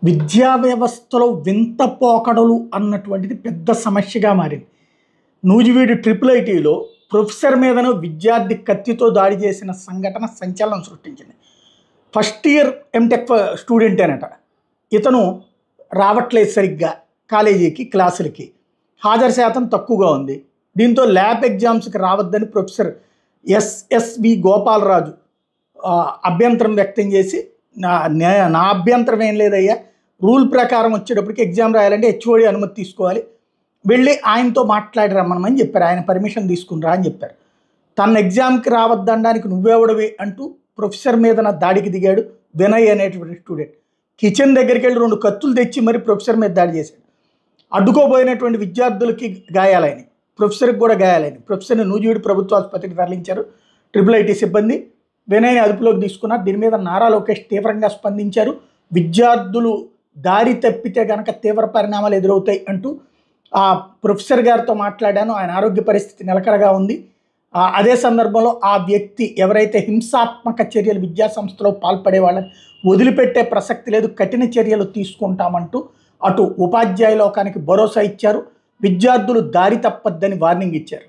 విద్యా వ్యవస్థలో వింత పోకడలు అన్నటువంటిది పెద్ద సమస్యగా మారింది. నూజివీడు ట్రిపుల్ ఐటీలో ప్రొఫెసర్ మీదను విద్యార్థి కత్తితో దాడి చేసిన సంఘటన సంచలనం సృష్టించింది. ఫస్ట్ ఇయర్ ఎంటెక్ స్టూడెంటేనట. ఇతను రావట్లేదు సరిగ్గా కాలేజీకి, క్లాసులకి. హాజరు శాతం తక్కువగా ఉంది. దీంతో ల్యాబ్ ఎగ్జామ్స్కి రావద్దని ప్రొఫెసర్ ఎస్ఎస్వి గోపాలరాజు అభ్యంతరం వ్యక్తం చేసి, నా అభ్యంతరం ఏం లేదయ్యా, రూల్ ప్రకారం వచ్చేటప్పటికి ఎగ్జామ్ రాయాలంటే హెచ్ఓడి అనుమతి తీసుకోవాలి, వెళ్ళి ఆయనతో మాట్లాడి రమ్మనమని చెప్పారు. ఆయన పర్మిషన్ తీసుకుని రా అని చెప్పారు. తన ఎగ్జామ్కి రావద్దనడానికి నువ్వెవడవి అంటూ ప్రొఫెసర్ మీద దాడికి దిగాడు వినయ్ అనేటువంటి స్టూడెంట్. కిచెన్ దగ్గరికి వెళ్ళి 2 కత్తులు తెచ్చి మరి ప్రొఫెసర్ మీద దాడి చేశాడు. అడ్డుకోబోయినటువంటి విద్యార్థులకి గాయాలైనవి, ప్రొఫెసర్కి కూడా గాయాలైనవి. ప్రొఫెసర్ని నూజివీడు ప్రభుత్వ ఆసుపత్రికి తరలించారు ట్రిపుల్ ఐటీ సిబ్బంది. వినయ్ని అదుపులోకి తీసుకున్నారు. దీని మీద నారా లోకేష్ తీవ్రంగా స్పందించారు. విద్యార్థులు దారి తప్పితే కనుక తీవ్ర పరిణామాలు ఎదురవుతాయి అంటూ ఆ ప్రొఫెసర్ గారితో మాట్లాడాను. ఆయన ఆరోగ్య పరిస్థితి నిలకడగా ఉంది. అదే సందర్భంలో ఆ వ్యక్తి ఎవరైతే హింసాత్మక చర్యలు విద్యా సంస్థలో పాల్పడే వాళ్ళని వదిలిపెట్టే ప్రసక్తి లేదు, కఠిన చర్యలు తీసుకుంటామంటూ అటు ఉపాధ్యాయ లోకానికి భరోసా ఇచ్చారు. విద్యార్థులు దారి తప్పద్దని వార్నింగ్ ఇచ్చారు.